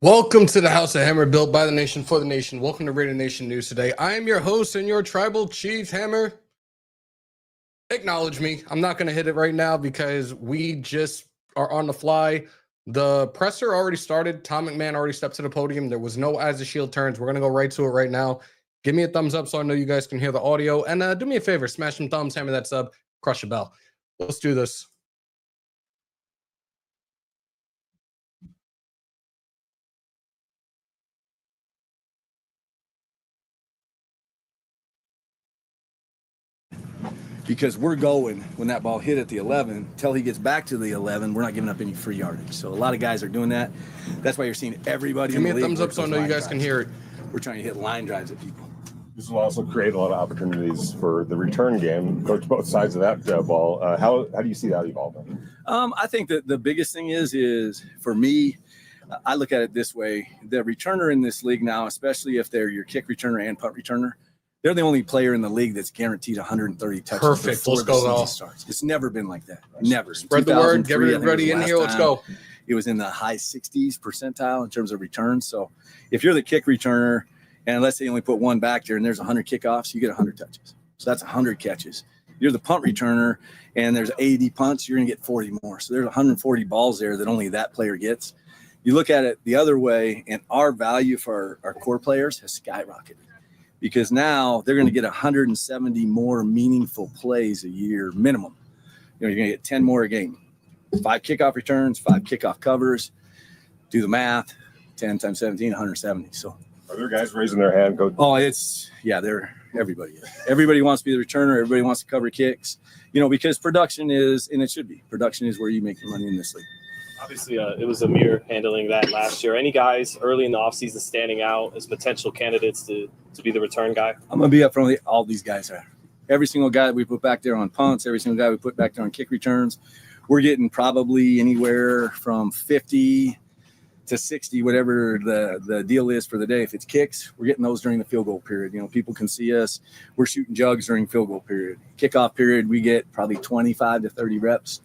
Welcome to the House of Hammer, built by the nation for the nation. Welcome to Raider Nation News today. I am your host and your tribal chief, Hammer. Acknowledge me. I'm not going to hit it right now because we just are on the fly. The presser already started. Tom McMahon already stepped to the podium. There was no as the shield turns. We're going to go right to it right now. Give me a thumbs up so I know you guys can hear the audio. And do me a favor, smash some thumbs, hammer that sub, crush a bell. Let's do this. Because we're going when that ball hit at the 11 till he gets back to the 11. We're not giving up any free yardage. So a lot of guys are doing that. That's why you're seeing everybody. Give me a thumbs up so I know you guys can hear it. We're trying to hit line drives at people. This will also create a lot of opportunities for the return game. Coach both sides of that ball. How do you see that evolving? I think that the biggest thing is for me, I look at it this way: the returner in this league now, especially if they're your kick returner and punt returner, they're the only player in the league that's guaranteed 130 touches. Perfect. Let's go. The season starts. It's never been like that. Never. Spread the word. Get everybody in here. Let's go. It was in the high 60s percentile in terms of returns. So if you're the kick returner, and let's say you only put one back there and there's 100 kickoffs, you get 100 touches. So that's 100 catches. You're the punt returner and there's 80 punts, you're going to get 40 more. So there's 140 balls there that only that player gets. You look at it the other way, and our value for our core players has skyrocketed. Because now they're going to get 170 more meaningful plays a year minimum. You're going to get 10 more a game. 5 kickoff returns, 5 kickoff covers. Do the math. 10 times 17, 170. So, are there guys raising their hand? They're everybody. Everybody wants to be the returner. Everybody wants to cover kicks. Because production is, and it should be, production is where you make your money in this league. Obviously, it was Amir handling that last year. Any guys early in the offseason standing out as potential candidates to be the return guy? I'm going to be up front with all these guys are. Every single guy that we put back there on punts, every single guy we put back there on kick returns, we're getting probably anywhere from 50 to 60, whatever the deal is for the day. If it's kicks, we're getting those during the field goal period. People can see us. We're shooting jugs during field goal period. Kickoff period, we get probably 25 to 30 reps.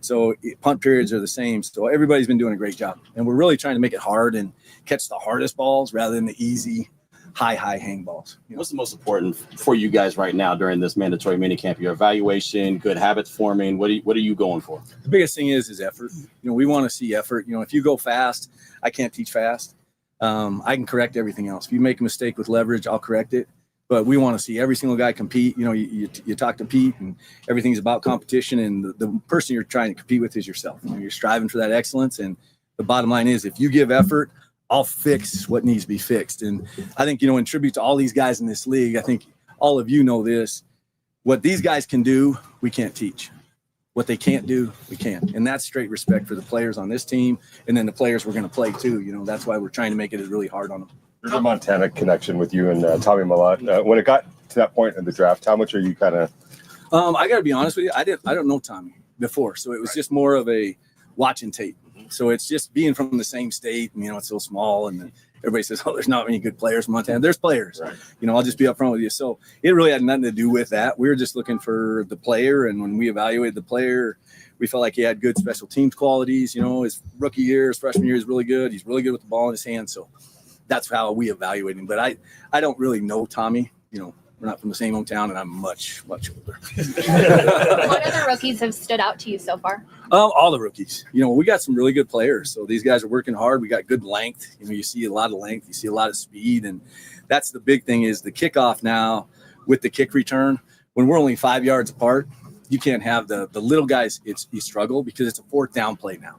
So punt periods are the same. So everybody's been doing a great job. And we're really trying to make it hard and catch the hardest balls rather than the easy, high hang balls. What's the most important for you guys right now during this mandatory minicamp? Your evaluation, good habits forming. What are you going for? The biggest thing is effort. We want to see effort. If you go fast, I can't teach fast. I can correct everything else. If you make a mistake with leverage, I'll correct it. But we want to see every single guy compete. You talk to Pete, and everything's about competition. And the person you're trying to compete with is yourself. You're striving for that excellence. And the bottom line is, if you give effort, I'll fix what needs to be fixed. And I think, in tribute to all these guys in this league, I think all of you know this. What these guys can do, we can't teach. What they can't do, we can. And that's straight respect for the players on this team, and then the players we're going to play too. That's why we're trying to make it really hard on them. There's a Montana connection with you and Tommy Millett. When it got to that point in the draft, how much are you kind of? I got to be honest with you. I don't know Tommy before, so it was just more of a watching tape. So it's just being from the same state, and it's so small, and everybody says, "Oh, there's not many good players from Montana." There's players. Right. I'll just be upfront with you. So it really had nothing to do with that. We were just looking for the player, and when we evaluated the player, we felt like he had good special teams qualities. His rookie year, his freshman year is really good. He's really good with the ball in his hand. So that's how we evaluate him. But I don't really know Tommy. We're not from the same hometown, and I'm much, much older. What other rookies have stood out to you so far? All the rookies. We got some really good players. So these guys are working hard. We got good length. You see a lot of length. You see a lot of speed. And that's the big thing is the kickoff now with the kick return. When we're only 5 yards apart, you can't have the little guys. You struggle because it's a 4th down play now.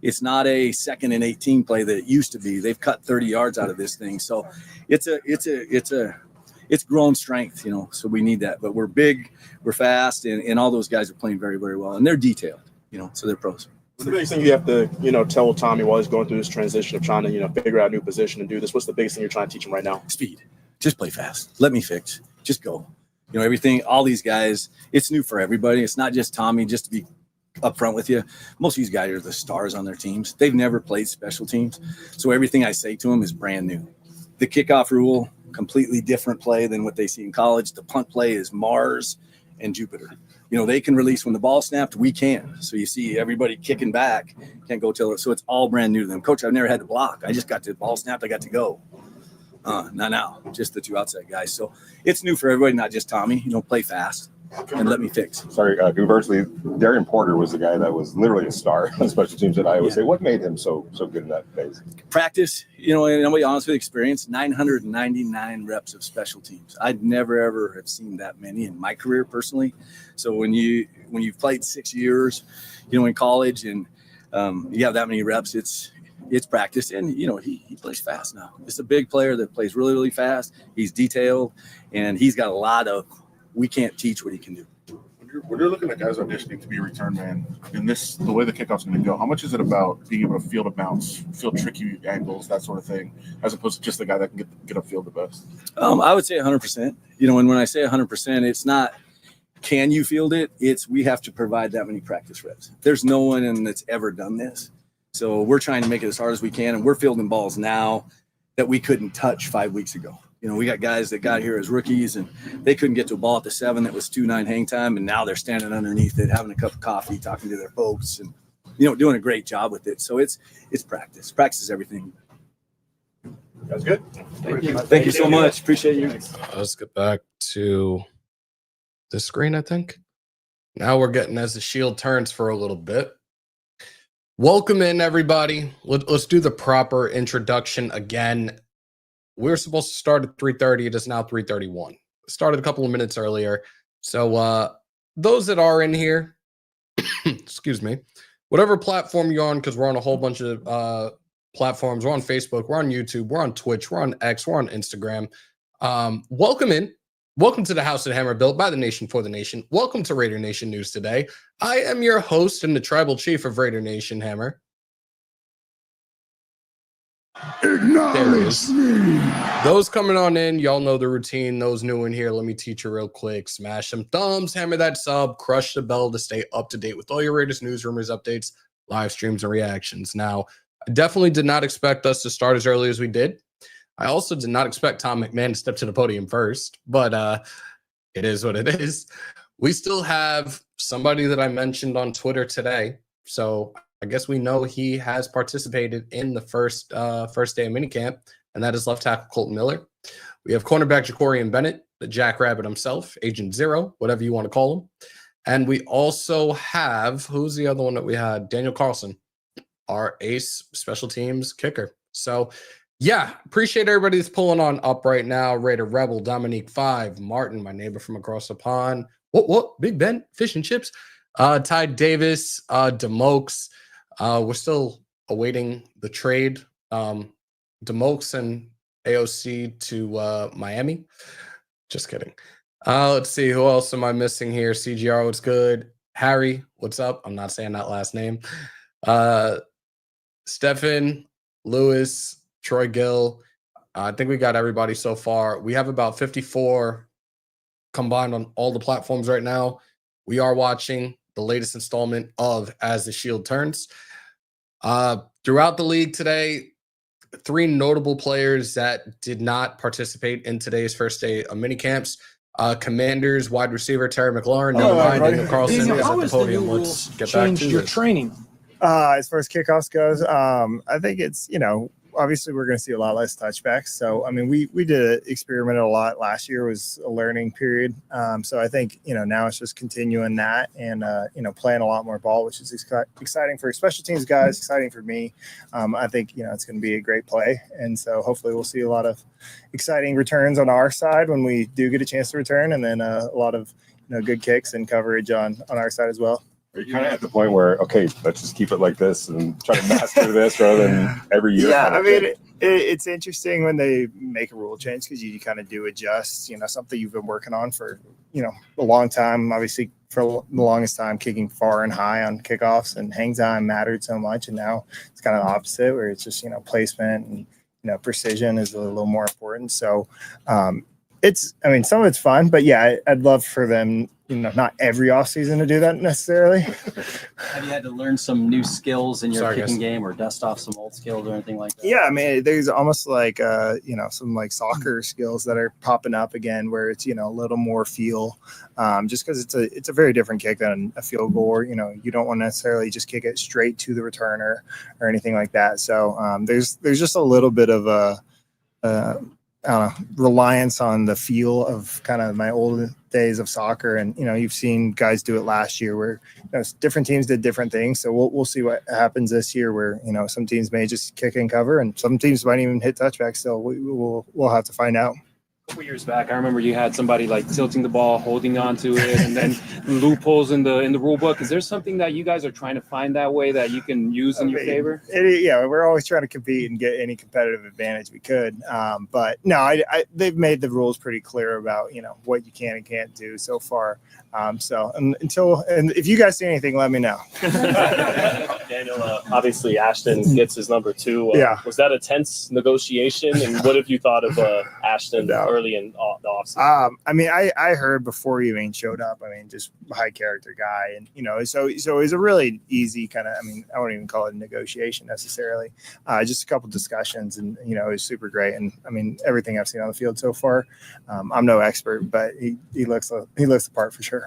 It's not a 2nd and 18 play that it used to be. They've cut 30 yards out of this thing. So it's grown strength, so we need that. But we're big, we're fast, and all those guys are playing very, very well. And they're detailed, so they're pros. What's the biggest thing you have to, tell Tommy while he's going through this transition of trying to, figure out a new position and do this? What's the biggest thing you're trying to teach him right now? Speed. Just play fast. Let me fix. Just go. Everything, all these guys, it's new for everybody. It's not just Tommy, just to be upfront with you. Most of these guys are the stars on their teams. They've never played special teams. So everything I say to them is brand new. The kickoff rule, completely different play than what they see in college. The punt play is Mars and Jupiter. They can release when the ball snapped. We can. So you see everybody kicking back. Can't go till it. So it's all brand new to them. Coach, I've never had to block. I just got to ball snapped. I got to go. Not now. Just the two outside guys. So it's new for everybody, not just Tommy. Play fast and let me fix. Sorry, conversely, Darian Porter was the guy that was literally a star on special teams at Iowa State. What made him so good in that phase? Practice, and I'll be honest with experience, 999 reps of special teams. I'd never, ever have seen that many in my career personally. So when you've played 6 years, in college and you have that many reps, it's practice. And, he plays fast now. It's a big player that plays really, really fast. He's detailed, and he's got a lot of we can't teach what he can do. When you're looking at guys auditioning to be a return man, in the way the kickoff's going to go, how much is it about being able to feel the bounce, feel tricky angles, that sort of thing, as opposed to just the guy that can get upfield the best? I would say 100%. And when I say 100%, it's not can you field it? It's we have to provide that many practice reps. There's no one that's ever done this. So we're trying to make it as hard as we can, and we're fielding balls now that we couldn't touch 5 weeks ago. We got guys that got here as rookies, and they couldn't get to a ball at the 7 that was 2-9 hang time, and now they're standing underneath it, having a cup of coffee, talking to their folks, and doing a great job with it. So it's practice. Practice is everything. That's good. Thank you so much. Appreciate you. Let's get back to the screen, I think. Now we're getting as the shield turns for a little bit. Welcome in, everybody. Let's do the proper introduction again. We're supposed to start at 3:30. It is now 3:31. Started a couple of minutes earlier. So those that are in here, excuse me, whatever platform you're on, because we're on a whole bunch of platforms. We're on Facebook. We're on YouTube. We're on Twitch. We're on X. We're on Instagram. Welcome in. Welcome to the House that Hammer built by the nation for the nation. Welcome to Raider Nation News Today. I am your host and the tribal chief of Raider Nation, Hammer. Acknowledge me. Those coming on in, y'all know the routine. Those new in here, let me teach you real quick. Smash some thumbs, hammer that sub, crush the bell to stay up to date with all your Raiders news, rumors, updates, live streams, and reactions. Now, I definitely did not expect us to start as early as we did. I also did not expect Tom McMahon to step to the podium first, but it is what it is. We still have somebody that I mentioned on Twitter today, so I guess we know he has participated in the first day of minicamp, and that is left tackle Kolton Miller. We have cornerback Jakorian Bennett, the Jackrabbit himself, Agent Zero, whatever you want to call him. And we also have, who's the other one that we had? Daniel Carlson, our ace special teams kicker. So, yeah, appreciate everybody that's pulling on up right now. Raider Rebel, Dominique 5, Martin, my neighbor from across the pond. What? Big Ben, fish and chips. Ty Davis, Demokes. We're still awaiting the trade. Demokes and AOC to Miami. Just kidding. Let's see. Who else am I missing here? CGR, what's good? Harry, what's up? I'm not saying that last name. Stefan, Lewis, Troy Gill. I think we got everybody so far. We have about 54 combined on all the platforms right now. We are watching the latest installment of As the Shield Turns. Throughout the league today, 3 notable players that did not participate in today's first day of minicamps. Commanders wide receiver Terry McLaurin, Daniel Carlson is at the podium. Let's get back to your this. training. As far as kickoffs goes, I think it's, obviously we're going to see a lot less touchbacks. So, I mean, we did experiment a lot. Last year was a learning period. So I think, now it's just continuing that and, playing a lot more ball, which is exciting for special teams guys, exciting for me. I think, it's going to be a great play. And so hopefully we'll see a lot of exciting returns on our side when we do get a chance to return. And then a lot of, good kicks and coverage on our side as well. Are you kind of at the point where, okay, let's just keep it like this and try to master this rather than every year? Yeah, I mean, it's interesting when they make a rule change because you kind of do adjust, something you've been working on for, a long time. Obviously, for the longest time, kicking far and high on kickoffs and hang time mattered so much. And now it's kind of the opposite where it's just, placement and, precision is a little more important. So, I mean, some of it's fun, but yeah, I'd love for them, not every offseason to do that necessarily. Have you had to learn some new skills in your kicking game or dust off some old skills or anything like that? Yeah, I mean, there's almost like, some like soccer skills that are popping up again where it's, a little more feel, just because it's a very different kick than a field goal. Or, you don't want to necessarily just kick it straight to the returner or anything like that. So there's just a little bit of a reliance on the feel of kind of my old days of soccer. And, you've seen guys do it last year where different teams did different things. So we'll see what happens this year where, some teams may just kick and cover and some teams might even hit touchbacks. So we'll have to find out. A couple years back, I remember you had somebody like tilting the ball, holding on to it, and then loopholes in the rule book. Is there something that you guys are trying to find that way that you can use in your favor? Yeah, we're always trying to compete and get any competitive advantage we could. But no, they've made the rules pretty clear about what you can and can't do so far. And if you guys see anything, let me know. Daniel, obviously Ashton gets his number 2. Yeah. Was that a tense negotiation? And what have you thought of Ashton early in the offseason? I mean, I heard before he even showed up. I mean, just high character guy, and so it was a really easy kind of. I mean, I wouldn't even call it a negotiation necessarily. Just a couple discussions, and it was super great. And I mean, everything I've seen on the field so far. I'm no expert, but he looks the part for sure.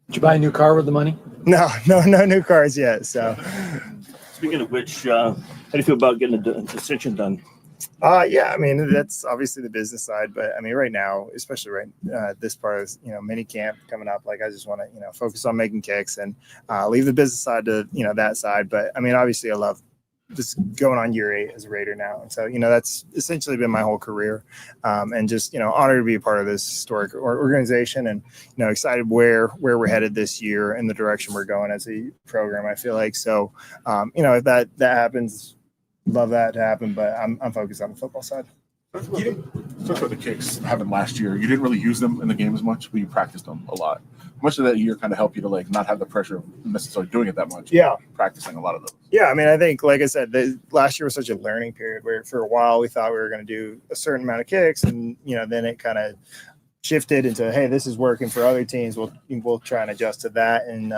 Did you buy a new car with the money? No new cars yet. So, speaking of which, how do you feel about getting the decision done? Yeah, I mean, that's obviously the business side, but I mean, right now, especially this part of, mini camp coming up, like I just want to, focus on making kicks and leave the business side to, that side. But I mean, obviously I love just going on year 8 as a Raider now. And so, that's essentially been my whole career, and just, honored to be a part of this historic organization and, excited where we're headed this year and the direction we're going as a program, I feel like. So, if that happens, love that to happen, but I'm focused on the football side. Talk about the kicks happened last year. You didn't really use them in the game as much, but you practiced them a lot. How much of that year kind of helped you to not have the pressure of necessarily doing it that much? Yeah, practicing a lot of those. Yeah, I mean, I think, like I said, last year was such a learning period where for a while we thought we were going to do a certain amount of kicks, and then it kind of shifted into, hey, this is working for other teams. We'll try and adjust to that. And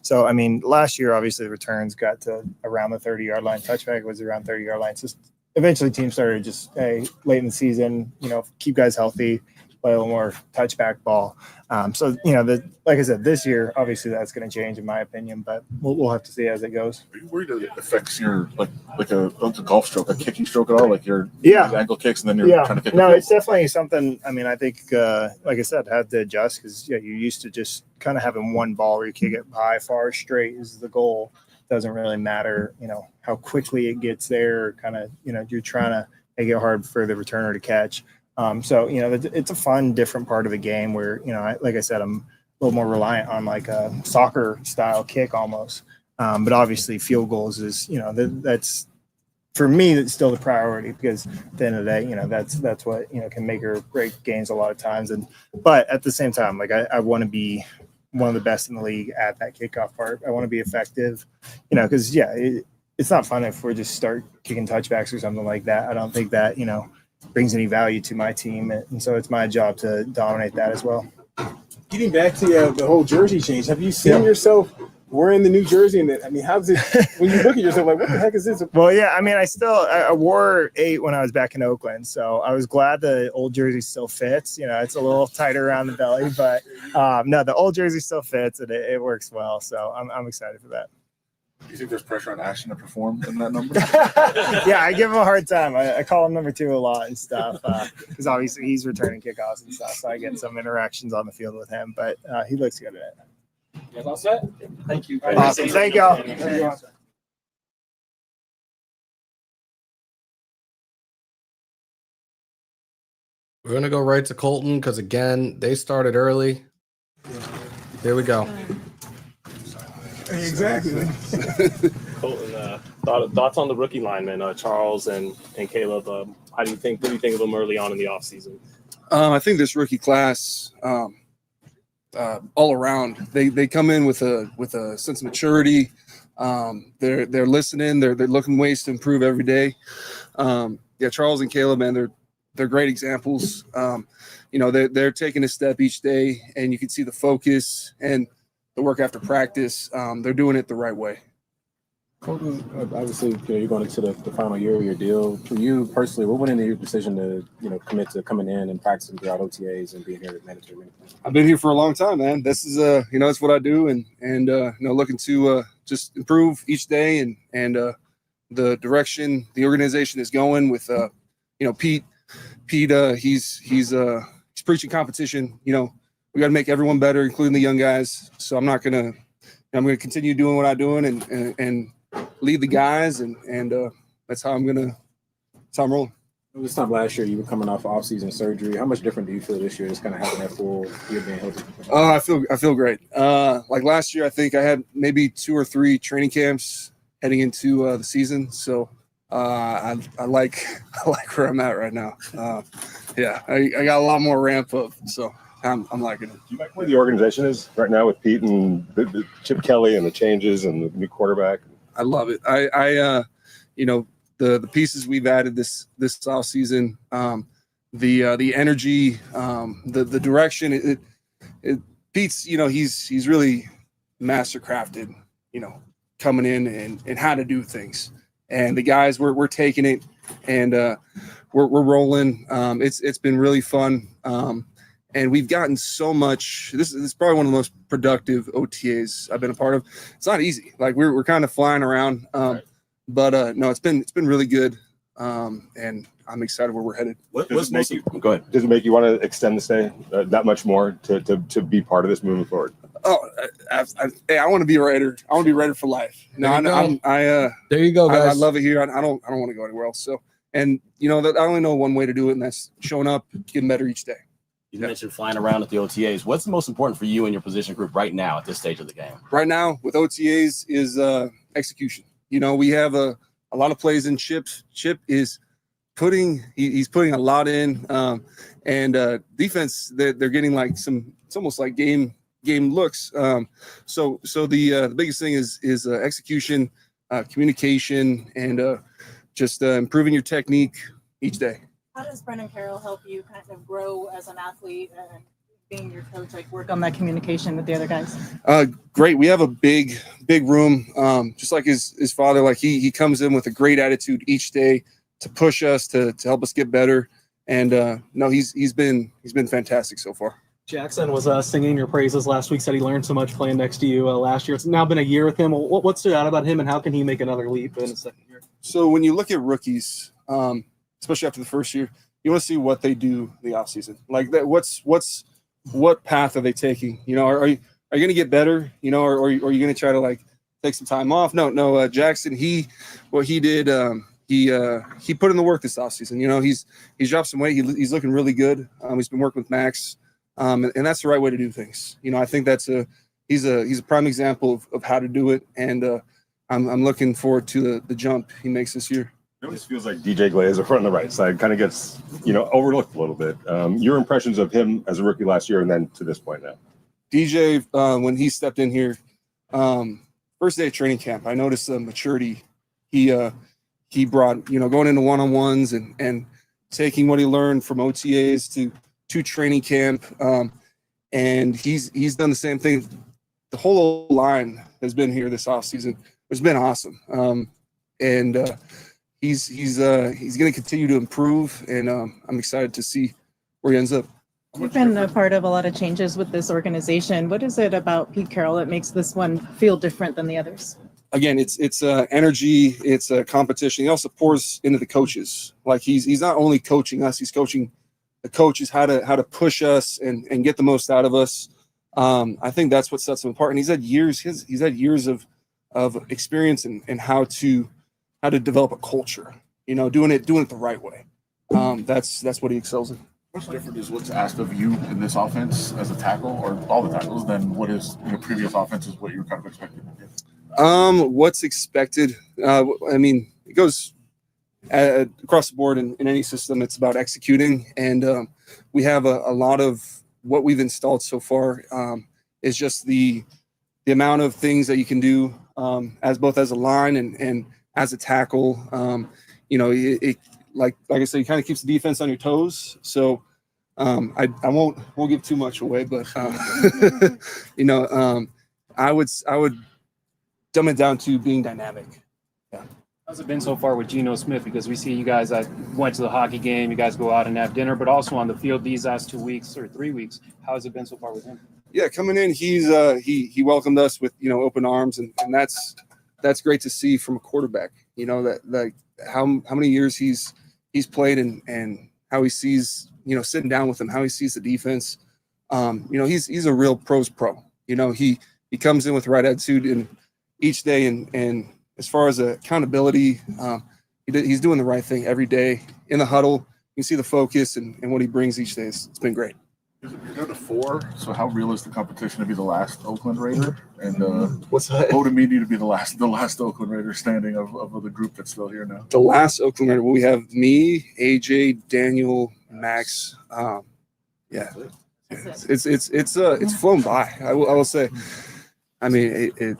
so, I mean, last year, obviously, the returns got to around the 30-yard line. Touchback was around 30-yard line. So eventually, teams started just, hey, late in the season, keep guys healthy, play a little more touchback ball. So, like I said, this year, obviously, that's going to change, in my opinion, but we'll have to see as it goes. Are you worried that it affects your, like a golf stroke, a kicking stroke at all? Like your ankle kicks and then you're trying to kick? No, it's definitely something. I mean, I think, like I said, had to adjust because, you're used to just kind of having one ball where you kick it high, far, straight is the goal. Doesn't really matter, how quickly it gets there, kind of, you're trying to make it hard for the returner to catch. So, it's a fun, different part of the game where, like I said, I'm a little more reliant on like a soccer style kick almost. But obviously field goals is, that's for me, that's still the priority because at the end of the day, that's what, can make or break games a lot of times. But at the same time, like I want to be one of the best in the league at that kickoff part. I want to be effective, because it's not fun if we just start kicking touchbacks or something like that. I don't think that, brings any value to my team. And so it's my job to dominate that as well. Getting back to the whole jersey change, have you seen yourself wearing the new jersey? And I mean, how's it when you look at yourself like, what the heck is this? Well, yeah, I mean, I wore 8 when I was back in Oakland, so I was glad the old jersey still fits. It's a little tighter around the belly, but no, the old jersey still fits and it works well. So I'm excited for that. Do you think there's pressure on Ashton to perform in that number? Yeah, I give him a hard time. I call him number 2 a lot and stuff because obviously he's returning kickoffs and stuff, so I get some interactions on the field with him. But he looks good at it. You guys all set? Thank you. Awesome. Thank y'all. We're going to go right to Kolton because, again, they started early. Here we go. Exactly. Kolton, thoughts on the rookie linemen, Charles and Caleb. What do you think of them early on in the offseason? I think this rookie class, all around, they come in with a sense of maturity. They're listening. They're looking ways to improve every day. Charles and Caleb, man, they're great examples. They're taking a step each day, and you can see the focus and the work after practice. They're doing it the right way. Kolton, obviously, you're going into the final year of your deal. For you personally, what went into your decision to, commit to coming in and practicing throughout OTAs and being here at mandatory minicamp? I've been here for a long time, man. This is, it's what I do, and looking to just improve each day, and the direction the organization is going with, Pete. He's preaching competition. We got to make everyone better, including the young guys. So I'm going to continue doing what I'm doing and lead the guys, and that's how I'm rolling. This time last year, you were coming off off-season surgery. How much different do you feel this year, just kind of having that full year being healthy? I feel great. Like last year, I think I had maybe 2 or 3 training camps heading into the season. So I like where I'm at right now. I got a lot more ramp up, so I'm liking it. Do you like where the organization is right now with Pete and the Chip Kelly and the changes and the new quarterback? I love it. The pieces we've added this offseason, the energy, the direction. Pete's, he's really master crafted, coming in and how to do things. And the guys, we're taking it, and we're rolling. It's been really fun. And we've gotten so much. This is probably one of the most productive OTAs I've been a part of. It's not easy. Like we're kind of flying around, but no, it's been really good, and I'm excited where we're headed. Does it make you want to extend the stay that much more to be part of this moving forward? Oh, I want to be a Raider. I want to be a Raider for life. There you go, guys. I love it here. I don't want to go anywhere else. So, and that I only know one way to do it, and that's showing up, getting better each day. You mentioned flying around at the OTAs. What's the most important for you and your position group right now at this stage of the game? Right now with OTAs is execution. We have a lot of plays in Chip. Chip is he's putting a lot in, and defense, they're getting like it's almost like game looks. So the biggest thing is execution, communication, and just improving your technique each day. How does Brendan Carroll help you kind of grow as an athlete and being your coach, like work on that communication with the other guys? Great. We have a big room, just like his father. Like he comes in with a great attitude each day to push us, to help us get better. And no, he's been fantastic so far. Jackson was singing your praises last week, said he learned so much playing next to you last year. It's now been a year with him. What stood out about him, and how can he make another leap in a second year? So when you look at rookies, especially after the first year, you want to see what they do in the offseason. Like that, what path are they taking? Are you going to get better? Or are you going to try to like take some time off? No. Jackson, what he did, he put in the work this offseason. He's dropped some weight. He's looking really good. He's been working with Max, and that's the right way to do things. I think he's a prime example of how to do it, and I'm looking forward to the jump he makes this year. It always feels like DJ Glaze over on the right side kind of gets, overlooked a little bit. Your impressions of him as a rookie last year and then to this point now? DJ, when he stepped in here, first day of training camp, I noticed the maturity he brought, going into one-on-ones and taking what he learned from OTAs to training camp. And he's done the same thing. The whole line has been here this offseason. It's been awesome. He's going to continue to improve, and I'm excited to see where he ends up. You've been a part of a lot of changes with this organization. What is it about Pete Carroll that makes this one feel different than the others? Again, it's energy, it's a competition. He also pours into the coaches. Like he's not only coaching us, he's coaching the coaches how to push us and get the most out of us. I think that's what sets him apart. And he's had years of experience and how to develop a culture, doing it the right way. That's what he excels in. What's different is what's asked of you in this offense as a tackle, or all the tackles, than what is your previous offenses, what you're kind of expected to do? What's expected? It goes across the board in any system. It's about executing, and we have a lot of what we've installed so far is just the amount of things that you can do as both as a line and as a tackle. like I said, he kind of keeps the defense on your toes. So I won't give too much away, but you know, I would dumb it down to being dynamic. Yeah. How's it been so far with Geno Smith? Because we see you guys went to the hockey game, you guys go out and have dinner, but also on the field these last 2 weeks or 3 weeks. How has it been so far with him? Yeah, coming in, he welcomed us with, you know, open arms, and that's great to see from a quarterback. You know, that how many years he's played and how he sees, you know, sitting down with him, how he sees the defense. You know, he's a real pro. You know, he comes in with the right attitude and each day, and as far as accountability, he's doing the right thing every day in the huddle. You can see the focus and what he brings each day. It's been great. You're down to 4, so how real is the competition to be the last Oakland Raider? And what's that? What would it mean to be the last Oakland Raider standing of the group that's still here now? The last Oakland Raider. Well, we have me, AJ, Daniel, Max. Yeah, it's flown by. I will say. I mean, it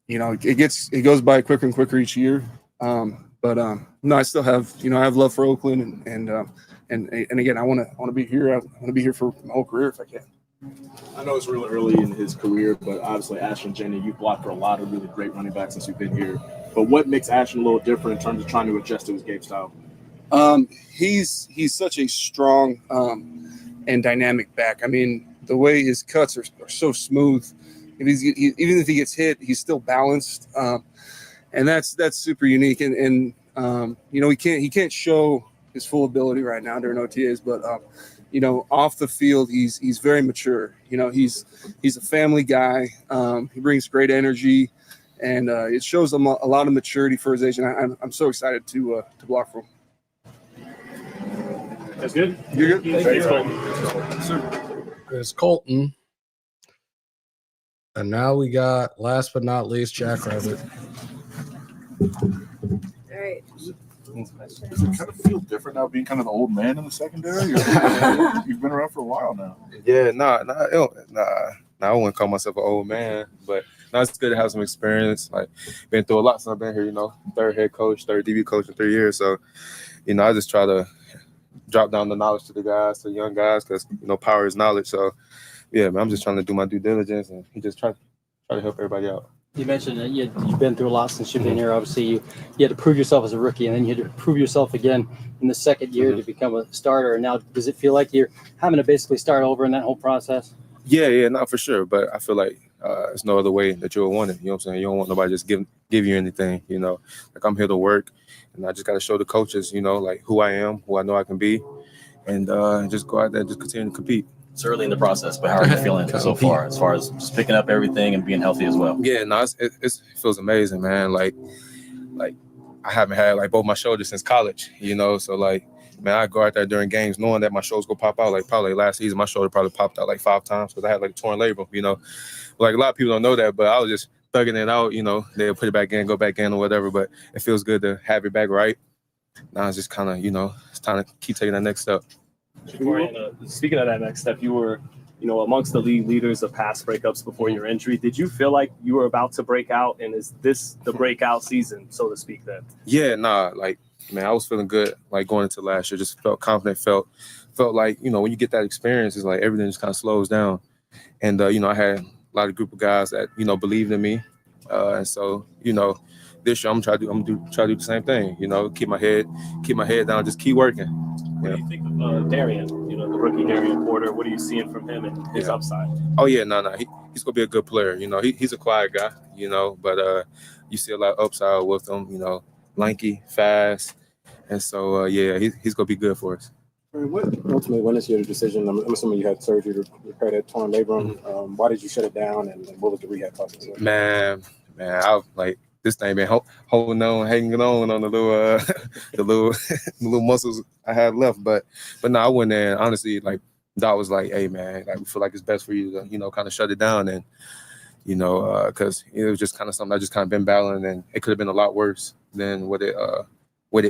you know, it goes by quicker and quicker each year. But no, I still have, you know, I have love for Oakland, and again, I want to be here. I want to be here for my whole career if I can. I know it's really early in his career, but obviously Ashton, Jenny, you blocked for a lot of really great running backs since you've been here. But what makes Ashton a little different in terms of trying to adjust to his game style? He's such a strong and dynamic back. I mean, the way his cuts are so smooth. Even if he gets hit, he's still balanced, and that's super unique. And you know, he can't show his full ability right now during OTAs, but you know, off the field, he's very mature. You know, he's a family guy. He brings great energy, and it shows him a lot of maturity for his age. And I'm so excited to block for him. That's good. You're good. Thanks, Kolton. There's Kolton. And now we got, last but not least, Jack Rabbit. All right. Does it kind of feel different now being kind of the old man in the secondary? You've been around for a while now. Yeah, I wouldn't call myself an old man, but no, it's good to have some experience. Like, been through a lot since I've been here, you know, third head coach, third DB coach in 3 years. So, you know, I just try to drop down the knowledge to the guys, to the young guys, because, you know, power is knowledge. So, yeah, man, I'm just trying to do my due diligence and just try to help everybody out. You mentioned that you've been through a lot since you've been here. Obviously, you had to prove yourself as a rookie, and then you had to prove yourself again in the second year to become a starter. And now, does it feel like you're having to basically start over in that whole process? Yeah, no, for sure. But I feel like there's no other way that you'll want it. You know what I'm saying? You don't want nobody just give you anything, you know. Like, I'm here to work, and I just got to show the coaches, you know, like, who I am, who I know I can be, and just go out there and just continue to compete. It's early in the process, but how are you feeling so far as just picking up everything and being healthy as well? Yeah, no, it feels amazing, man. Like I haven't had like both my shoulders since college, you know. So like, man, I go out there during games knowing that my shoulders go pop out. Like probably last season, my shoulder probably popped out like 5 times because I had like a torn labrum, you know. Like a lot of people don't know that, but I was just thugging it out, you know. They'll put it back in, go back in or whatever. But it feels good to have it back right. Now it's just kind of, you know, it's time to keep taking that next step. Speaking of that next step, you were, you know, amongst the league leaders of pass breakups before your injury. Did you feel like you were about to break out, and is this the breakout season, so to speak, then? Yeah, like, man, I was feeling good, like, going into last year. Just felt confident, felt like, you know, when you get that experience, it's like everything just kind of slows down. And, you know, I had a lot of group of guys that, you know, believed in me. And so, you know, this year I'm trying to do the same thing, you know, keep my head down, just keep working. What do you think of Darian, you know, the rookie Darian Porter? What are you seeing from him and his upside? Oh, yeah, no. He's going to be a good player. You know, he's a quiet guy, you know, but you see a lot of upside with him, you know, lanky, fast. And so, yeah, he's going to be good for us. What ultimately went into your decision? I'm assuming you had surgery to repair that torn labrum. Why did you shut it down, and what was the rehab process? Man, I like this thing been hanging on the little muscles I had left, but no, I went in honestly. Like, Doc was like, "Hey, man, like, we feel like it's best for you to, you know, kind of shut it down," and you know, because it was just kind of something I just kind of been battling, and it could have been a lot worse than what it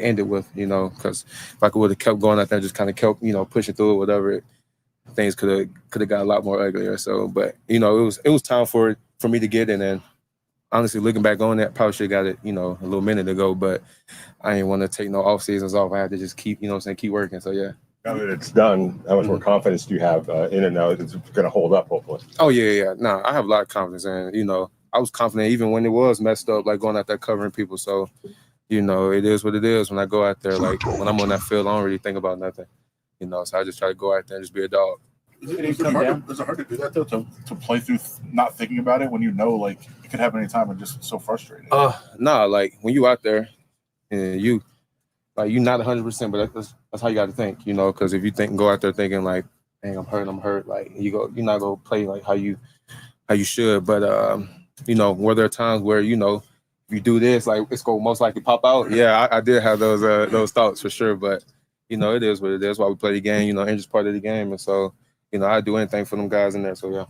ended with, you know. Because if I would have kept going out there, just kind of kept, you know, pushing through it, whatever, things could have got a lot more uglier. So, but you know, it was time for me to get in, and honestly, looking back on that, probably should have got it, a little minute ago, but I didn't want to take no off seasons off. I had to just keep, keep working. So, yeah. Now that it's done, how much more confidence do you have in it now? It's going to hold up, hopefully. Oh, yeah. No, I have a lot of confidence. And, I was confident even when it was messed up, like going out there covering people. So, it is what it is. When I go out there, like when I'm on that field, I don't really think about nothing. So I just try to go out there and just be a dog. Is it hard to do that, though, to play through not thinking about it when like, it could happen anytime and just so frustrating? Nah, like when you out there and you're not 100%, but that's how you got to think, because if you go out there thinking like, dang, I'm hurt, like you're not gonna play like how you should. But were there times where if you do this, like it's gonna most likely pop out? Yeah, I did have those thoughts for sure. But it is what it is. Why we play the game, injury's part of the game, and so I do anything for them guys in there. So yeah.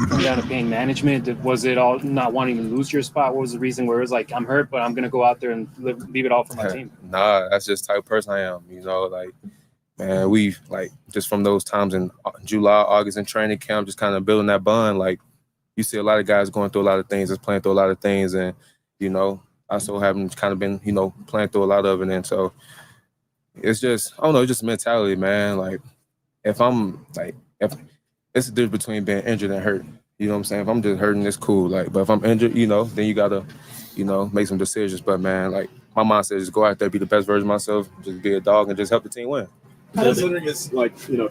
Come down to pain management. Was it all not wanting to lose your spot? What was the reason where it was like, I'm hurt, but I'm going to go out there and leave it all for my team? Nah, that's just the type of person I am. Like, man, we like just from those times in July, August in training camp, just kind of building that bond. Like, you see a lot of guys going through a lot of things, just playing through a lot of things. And, I so haven't kind of been, playing through a lot of it. And so it's just, I don't know, it's just mentality, man. Like, if it's the difference between being injured and hurt. You know what I'm saying? If I'm just hurting, it's cool. Like, but if I'm injured, then you gotta, make some decisions. But man, like my mindset is go out there, be the best version of myself, just be a dog and just help the team win. Considering his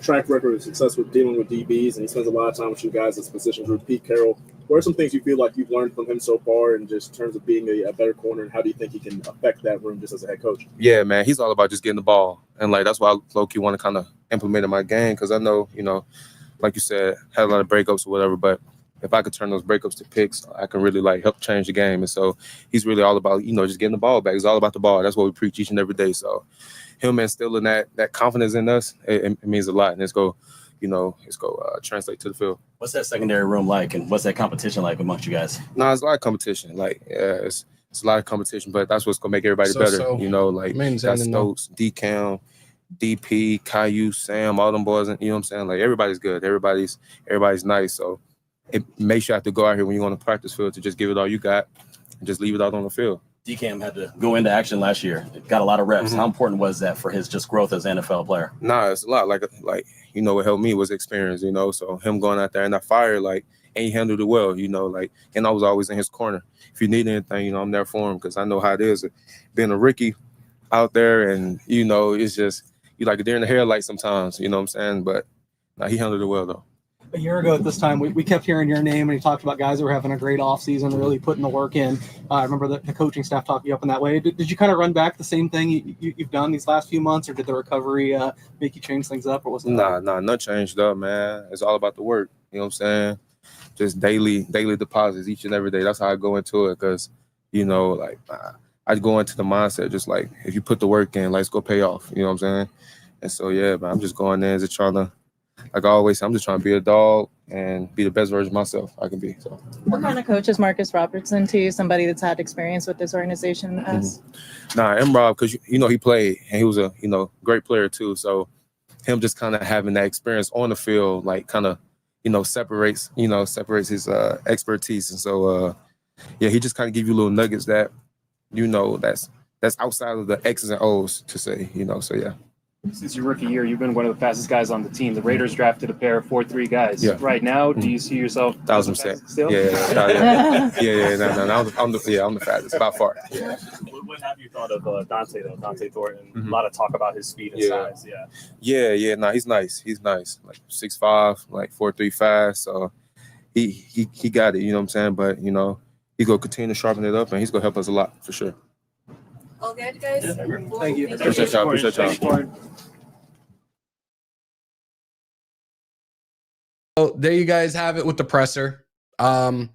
track record of success with dealing with DBs, and he spends a lot of time with you guys as position group, Pete Carroll, what are some things you feel like you've learned from him so far in just terms of being a better corner, and how do you think he can affect that room just as a head coach? Yeah, man, he's all about just getting the ball. And like that's why I low-key want to kind of implement in my game, because I know, like you said, had a lot of breakups or whatever, but if I could turn those breakups to picks, I can really like help change the game. And so he's really all about, just getting the ball back. He's all about the ball. That's what we preach each and every day. So him instilling that confidence in us, it means a lot. And it's go translate to the field. What's that secondary room like, and what's that competition like amongst you guys? No, it's a lot of competition. Like, yeah, it's a lot of competition, but that's what's gonna make everybody better. Like that's Stokes, D-Cam, DP, Caillou, Sam, all them boys, and you know what I'm saying? Like everybody's good. Everybody's nice. So it makes you have to go out here when you want to practice field to just give it all you got and just leave it out on the field. D-Cam had to go into action last year. Got a lot of reps. How important was that for his just growth as an NFL player? Nah, it's a lot. Like what helped me was experience, So him going out there in that fire, like, and he handled it well, and I was always in his corner. If you need anything, I'm there for him because I know how it is being a rookie out there, and it's just you like a deer in the headlights sometimes, you know what I'm saying? But he handled it well though. A year ago at this time, we kept hearing your name, and you talked about guys that were having a great offseason, really putting the work in. I remember the coaching staff talking you up in that way. Did you kind of run back the same thing you've done these last few months, or did the recovery make you change things up, or was it? Nah, nothing changed up, man. It's all about the work, you know what I'm saying? Just daily deposits each and every day. That's how I go into it because, I go into the mindset just like, if you put the work in, like, it's going to pay off, you know what I'm saying? And so, yeah, man, I'm just going there just trying to, like I always say, I'm just trying to be a dog and be the best version of myself I can be. So, what kind of coach is Marcus Robertson to you? Somebody that's had experience with this organization as? Nah, M-Rob, because he played and he was a great player too. So him just kind of having that experience on the field, like kind of separates his expertise. And so he just kind of give you little nuggets that that's outside of the X's and O's to say. So yeah. Since your rookie year, you've been one of the fastest guys on the team. The Raiders drafted a pair of 4.3 guys. Yeah. Right now, do you see yourself 1,000%? Still? Yeah. No, I'm the fastest by far. Yeah. What have you thought of Dante though? Dante Thornton. A lot of talk about his speed and size. Yeah. No, he's nice. Like 6'5", like 4.3 fast. So he got it. You know what I'm saying? But he's gonna continue to sharpen it up, and he's gonna help us a lot for sure. All good, guys? Yeah. Thank you. Appreciate y'all. So there you guys have it with the presser. I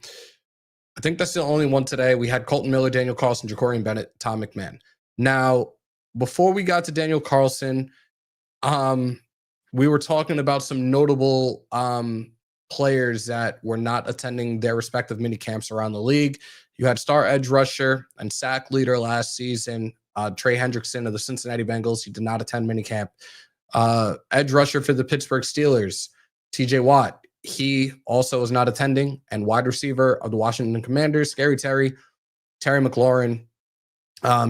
think that's the only one today. We had Kolton Miller, Daniel Carlson, Jakorian Bennett, Tom McMahon. Now, before we got to Daniel Carlson, we were talking about some notable players that were not attending their respective mini camps around the league. You had star edge rusher and sack leader last season, Trey Hendrickson of the Cincinnati Bengals. He did not attend minicamp. Edge rusher for the Pittsburgh Steelers, TJ Watt. he also is not attending. And wide receiver of the Washington Commanders, Scary Terry McLaurin,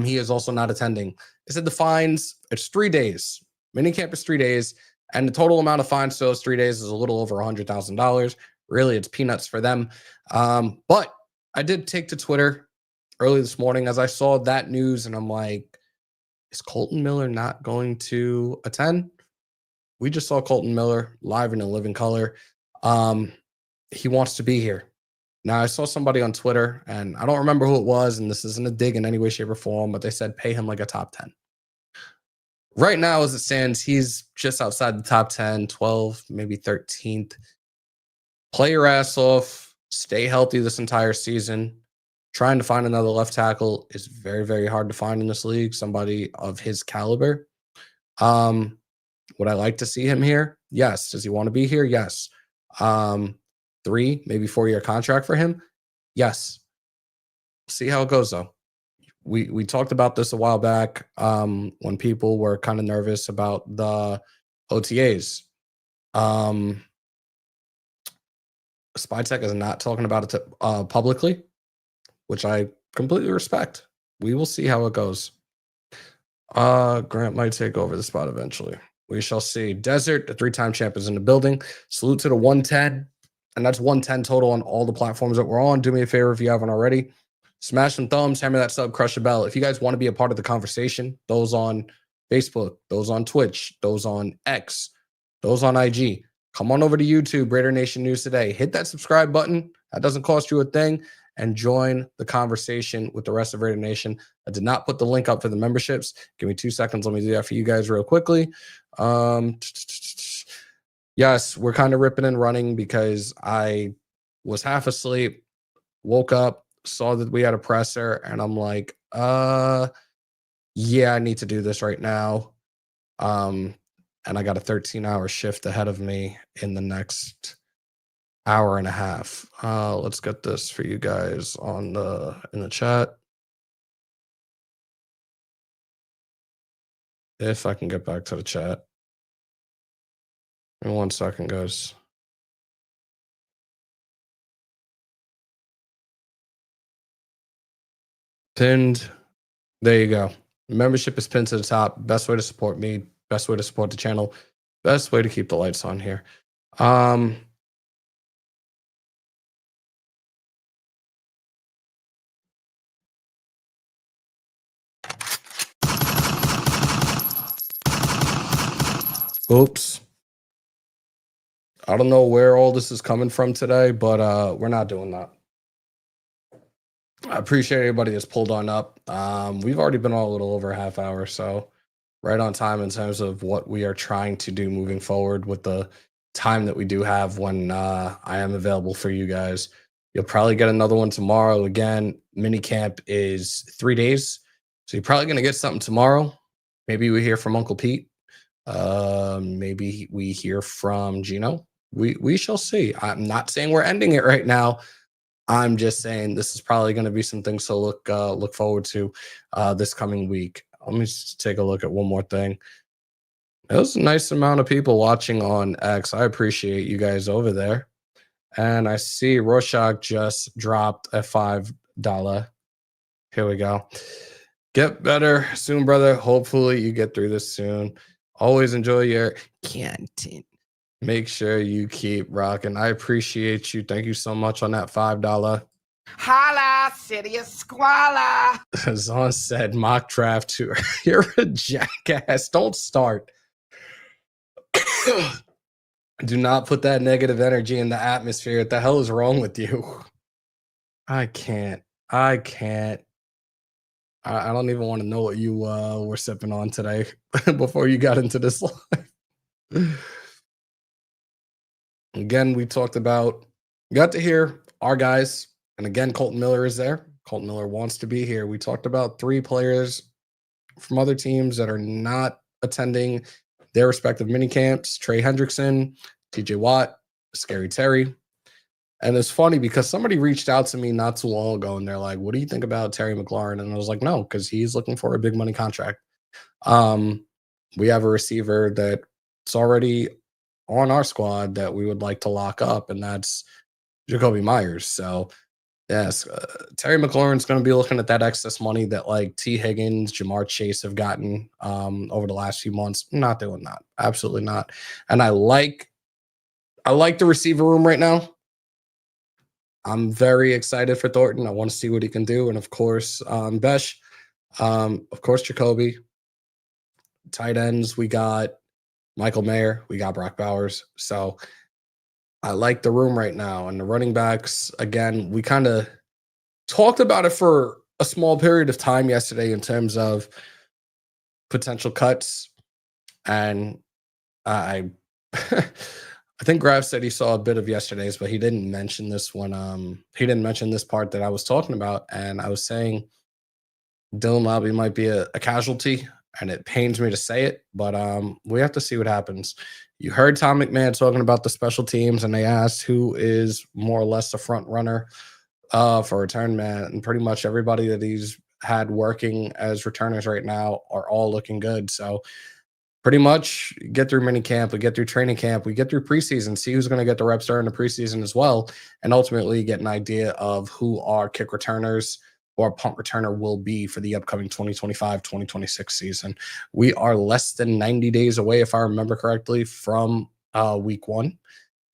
he is also not attending. They said the fines, it's 3 days. Minicamp is 3 days. And the total amount of fines to those 3 days is a little over $100,000. Really, it's peanuts for them. But I did take to Twitter early this morning as I saw that news, and I'm like, is Kolton Miller not going to attend? We just saw Kolton Miller live and in living color. He wants to be here. Now, I saw somebody on Twitter, and I don't remember who it was, and this isn't a dig in any way, shape, or form, but they said pay him like a top 10. Right now, as it stands, he's just outside the top 10, 12, maybe 13th. Play your ass off. Stay healthy this entire season. Trying to find another left tackle is very, very hard to find in this league, somebody of his caliber. Would I like to see him here? Yes. Does he want to be here? Yes. 3, maybe 4-year contract for him? Yes. See how it goes, though. We talked about this a while back when people were kind of nervous about the OTAs. Spytech is not talking about it publicly, which I completely respect. We will see how it goes. Grant might take over the spot eventually. We shall see. Desert, the 3-time champ, is in the building. Salute to the 110. And that's 110 total on all the platforms that we're on. Do me a favor if you haven't already. Smash some thumbs, hammer that sub, crush the bell. If you guys want to be a part of the conversation, those on Facebook, those on Twitch, those on X, those on IG, come on over to YouTube, Raider Nation News Today. Hit that subscribe button. That doesn't cost you a thing. And join the conversation with the rest of Raider Nation. I did not put the link up for the memberships. Give me 2 seconds. Let me do that for you guys real quickly. Yes, we're kind of ripping and running because I was half asleep, woke up, saw that we had a presser, and I'm like, yeah, I need to do this right now. And I got a 13-hour shift ahead of me in the next hour and a half. Let's get this for you guys in the chat. If I can get back to the chat. In 1 second, guys. Pinned. There you go. Membership is pinned to the top. Best way to support me. Best way to support the channel. Best way to keep the lights on here. Oops. I don't know where all this is coming from today, but we're not doing that. I appreciate everybody that's pulled on up. We've already been on a little over a half hour, so right on time in terms of what we are trying to do moving forward with the time that we do have when I am available for you guys. You'll probably get another one tomorrow. Again, minicamp is 3 days, so you're probably going to get something tomorrow. Maybe we hear from Uncle Pete. Maybe we hear from Geno. We shall see. I'm not saying we're ending it right now. I'm just saying this is probably going to be some things to look forward to this coming week. Let me just take a look at one more thing. There's a nice amount of people watching on X. I appreciate you guys over there. And I see Rorschach just dropped a $5. Here we go. Get better soon, brother. Hopefully you get through this soon. Always enjoy your content. Make sure you keep rocking. I appreciate you. Thank you so much on that $5. Holla, city of squalor. Zon said mock draft tour. You're a jackass. Don't start. Do not put that negative energy in the atmosphere. What the hell is wrong with you? I can't. I don't even want to know what you were sipping on today before you got into this live. Again, we got to hear our guys. And again, Kolton Miller is there. Kolton Miller wants to be here. We talked about 3 players from other teams that are not attending their respective mini camps. Trey Hendrickson, TJ Watt, Scary Terry. And it's funny because somebody reached out to me not too long ago and they're like, what do you think about Terry McLaurin? And I was like, no, because he's looking for a big money contract. We have a receiver that's already on our squad that we would like to lock up, and that's Jacoby Myers. So, yes, Terry McLaurin's going to be looking at that excess money that like T. Higgins, Jamar Chase have gotten over the last few months. I'm not doing that. Absolutely not. And I like the receiver room right now. I'm very excited for Thornton. I want to see what he can do. And of course, Besh, of course, Jacoby. Tight ends, we got Michael Mayer, we got Brock Bowers. So I like the room right now. And the running backs, again, we kind of talked about it for a small period of time yesterday in terms of potential cuts. And I I think Graf said he saw a bit of yesterday's, but he didn't mention this one. He didn't mention this part that I was talking about. And I was saying Dylan Lobby might be a casualty, and it pains me to say it, but we have to see what happens. You heard Tom McMahon talking about the special teams, and they asked who is more or less the front runner for return man, and pretty much everybody that he's had working as returners right now are all looking good. So pretty much get through mini camp, we get through training camp, we get through preseason, see who's going to get the reps during the preseason as well, and ultimately get an idea of who our kick returners or punt returner will be for the upcoming 2025-2026 season. We are less than 90 days away, if I remember correctly, from week 1.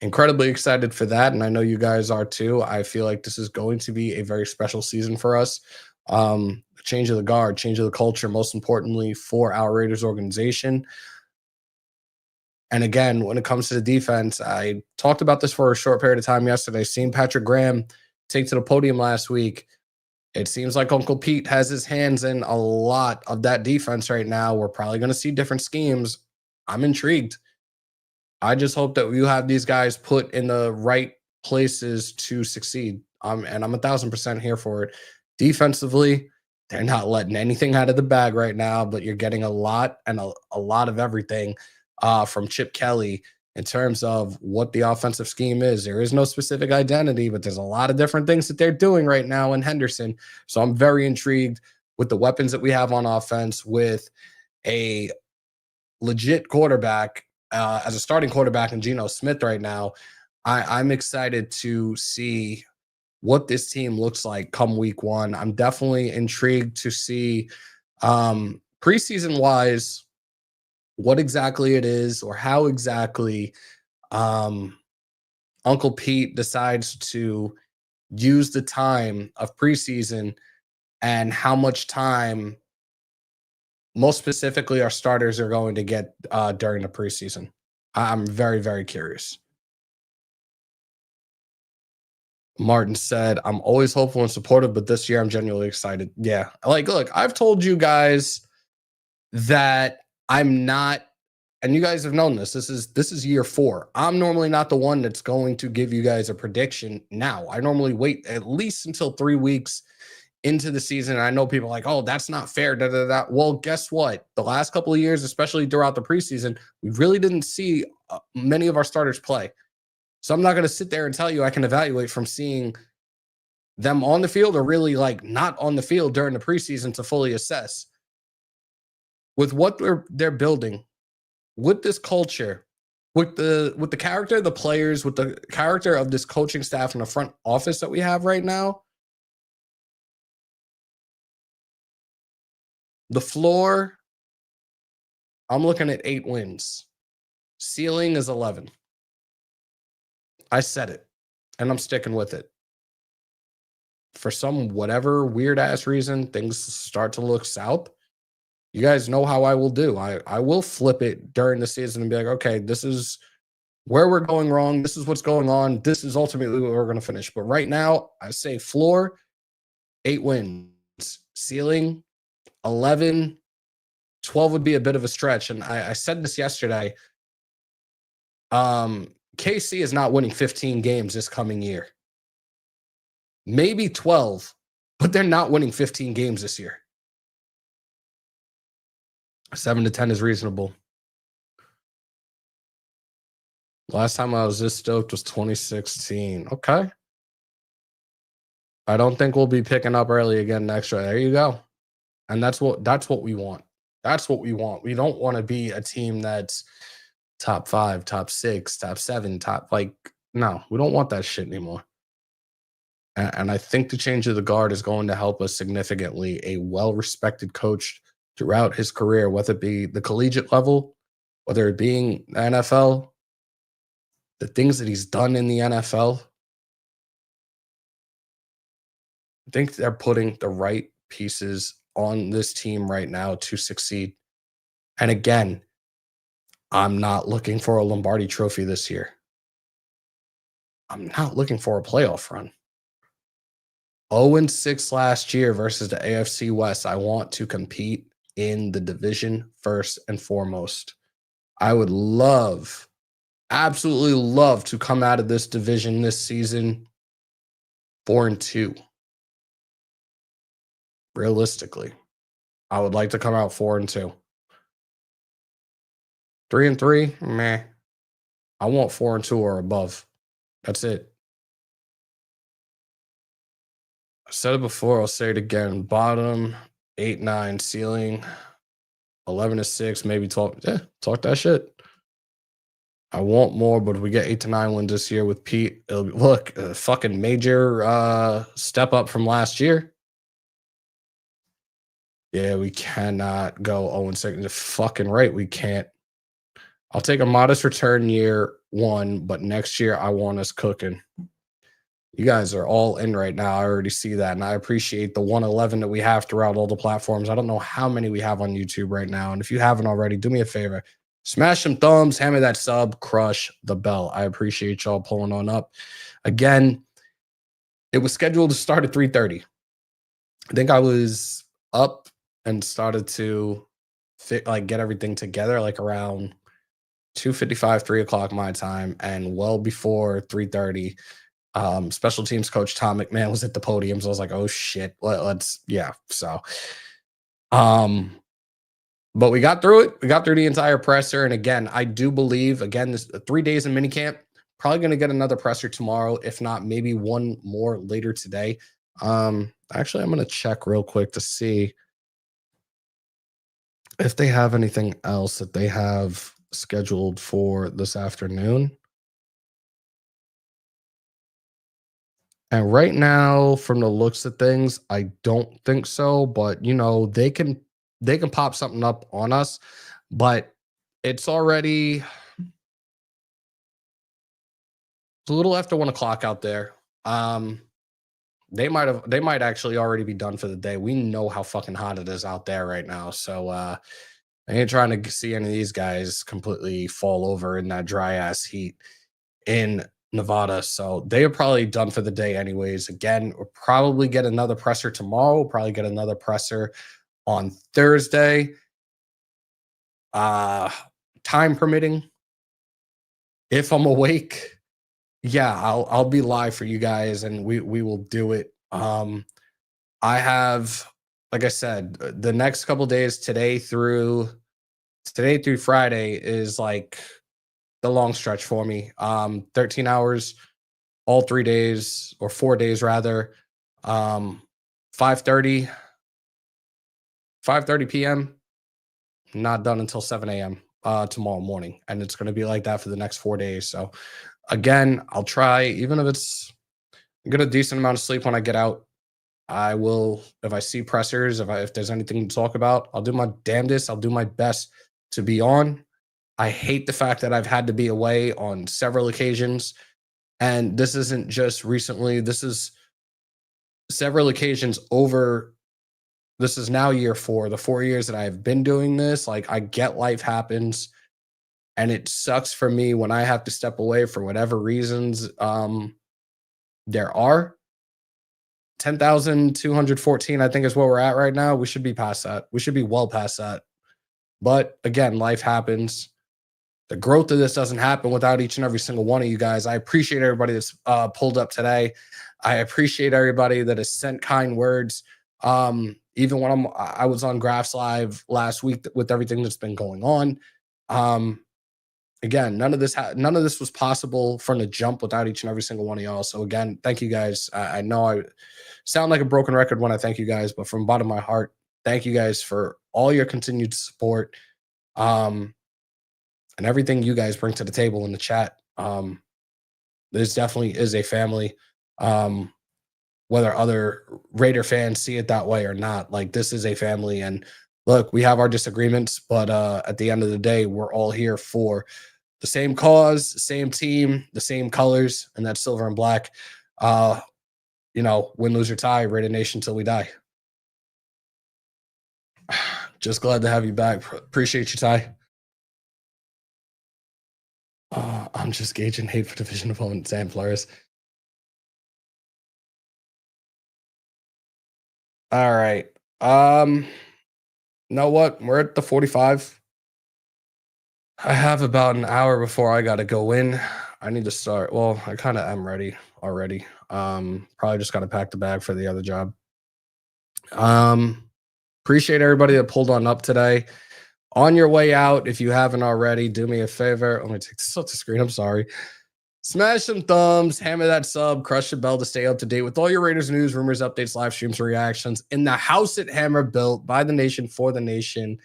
Incredibly excited for that, and I know you guys are too. I feel like this is going to be a very special season for us. Change of the guard, change of the culture, most importantly for our Raiders organization. And again, when it comes to the defense, I talked about this for a short period of time yesterday. Seeing Patrick Graham take to the podium last week, it seems like Uncle Pete has his hands in a lot of that defense right now. We're probably going to see different schemes. I'm intrigued. I just hope that you have these guys put in the right places to succeed. And I'm 1,000% here for it. Defensively, they're not letting anything out of the bag right now, but you're getting a lot and a lot of everything from Chip Kelly in terms of what the offensive scheme is. There is no specific identity, but there's a lot of different things that they're doing right now in Henderson. So I'm very intrigued with the weapons that we have on offense, with a legit quarterback as a starting quarterback in Geno Smith right now. I'm excited to see what this team looks like come week 1. I'm definitely intrigued to see preseason wise what exactly it is, or how exactly Uncle Pete decides to use the time of preseason, and how much time most specifically our starters are going to get during the preseason. I'm very, very curious. Martin said, I'm always hopeful and supportive, but this year I'm genuinely excited. Yeah. Like, look, I've told you guys that I'm not, and you guys have known this. This is year 4. I'm normally not the one that's going to give you guys a prediction now. I normally wait at least until 3 weeks into the season. And I know people are like, oh, that's not fair. Da, da, da. Well, guess what? The last couple of years, especially throughout the preseason, we really didn't see many of our starters play. So I'm not going to sit there and tell you I can evaluate from seeing them on the field or really like not on the field during the preseason to fully assess. With what they're building, with this culture, with the character of the players, with the character of this coaching staff in the front office that we have right now, the floor, I'm looking at 8 wins. Ceiling is 11. I said it, and I'm sticking with it. For some whatever weird-ass reason, things start to look south. You guys know how I will do. I will flip it during the season and be like, okay, this is where we're going wrong. This is what's going on. This is ultimately what we're going to finish. But right now, I say floor, 8 wins. Ceiling, 11. 12 would be a bit of a stretch. And I said this yesterday. KC is not winning 15 games this coming year. Maybe 12, but they're not winning 15 games this year. 7 to 10 is reasonable. Last time I was this stoked was 2016. Okay. I don't think we'll be picking up early again next year. There you go. And that's what we want. That's what we want. We don't want to be a team that's top 5, top 6, top 7, no, we don't want that shit anymore. And I think the change of the guard is going to help us significantly. A well-respected coach throughout his career, whether it be the collegiate level, whether it being the NFL, the things that he's done in the NFL, I think they're putting the right pieces on this team right now to succeed. And again, I'm not looking for a Lombardi trophy this year. I'm not looking for a playoff run. 0-6 last year versus the AFC West. I want to compete in the division first and foremost. I would absolutely love to come out of this division this season 4-2. Realistically, I would like to come out 4-2. 3-3, meh. I want 4-2 or above. That's it. I said it before, I'll say it again. Bottom, 8-9, ceiling, 11-6, maybe 12. Yeah, talk that shit. I want more, but if we get 8-9 wins this year with Pete, it'll be, look, a fucking major step up from last year. Yeah, we cannot go 0-6. You're fucking right, we can't. I'll take a modest return year 1, but next year I want us cooking. You guys are all in right now. I already see that, and I appreciate the 111 that we have throughout all the platforms. I don't know how many we have on YouTube right now, and if you haven't already, do me a favor. Smash some thumbs, hammer that sub, crush the bell. I appreciate y'all pulling on up. Again, it was scheduled to start at 3:30. I think I was up and started to get everything together around 2:55, 3 o'clock my time, and well before 3:30. Special teams coach Tom McMahon was at the podium, so I was like, oh shit, let's so but we got through it. We got through the entire presser, and again, I do believe, this 3 days in minicamp, probably going to get another presser tomorrow, if not maybe one more later today. Actually, I'm going to check real quick to see if they have anything else that they have scheduled for this afternoon. And right now, from the looks of things, I don't think so. But they can pop something up on us. But it's already a little after 1 o'clock out there. They might actually already be done for the day. We know how fucking hot it is out there right now. So I ain't trying to see any of these guys completely fall over in that dry ass heat in Nevada. So they are probably done for the day anyways. Again, we'll probably get another presser tomorrow. We'll probably get another presser on Thursday. Time permitting. If I'm awake, I'll be live for you guys, and we will do it. I have, like I said, the next couple days, today through Friday is like the long stretch for me. 13 hours, all 3 days, or 4 days rather. 5:30 p.m. Not done until 7 a.m. Tomorrow morning, and it's going to be like that for the next 4 days. So again, I'll try, even if it's get a decent amount of sleep when I get out. I will, if I see pressers, if there's anything to talk about, I'll do my damnedest. I'll do my best to be on. I hate the fact that I've had to be away on several occasions. And this isn't just recently. This is several occasions over. This is now year 4. The 4 years that I've been doing this, I get life happens. And it sucks for me when I have to step away for whatever reasons there are. 10,214, I think, is where we're at right now. We should be past that. We should be well past that. But again, life happens. The growth of this doesn't happen without each and every single one of you guys. I appreciate everybody that's pulled up today. I appreciate everybody that has sent kind words. Even when I was on Graphs Live last week with everything that's been going on. Again, none of this was possible from the jump without each and every single one of y'all. So again, thank you guys. I know I sound like a broken record when I thank you guys, but from the bottom of my heart, thank you guys for all your continued support. and everything you guys bring to the table in the chat. This definitely is a family. Whether other Raider fans see it that way or not, like this is a family. And look, we have our disagreements, but at the end of the day, we're all here for the same cause, the same team, the same colors, and that's silver and black. You know, win, lose, or tie, Raider Nation till we die. Just glad to have you back. Appreciate you, Ty. I'm just gauging hate for division opponent Sam Flores. All right. You know what? We're at the 45. I have about an hour before I gotta go in. I need to start. Well, I kind of am ready already. Probably just gotta pack the bag for the other job. Appreciate everybody that pulled on up today. On your way out, if you haven't already, do me a favor. Let me take this off the screen. I'm sorry. Smash some thumbs, hammer that sub, crush the bell to stay up to date with all your Raiders news, rumors, updates, live streams, reactions in the house at Hammer, built by the nation for the nation.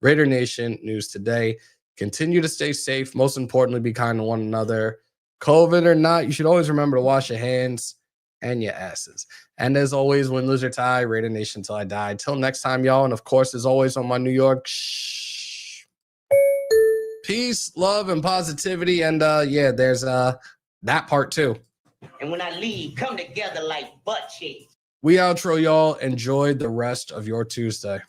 Raider Nation news today. Continue to stay safe. Most importantly, be kind to one another. COVID or not, you should always remember to wash your hands and your asses. And as always, win, lose, or tie, Raider Nation till I die. Till next time, y'all. And of course, as always, on my New York, peace, love, and positivity. And yeah, there's that part too. And when I leave, come together like butt cheeks. We outro, y'all. Enjoy the rest of your Tuesday.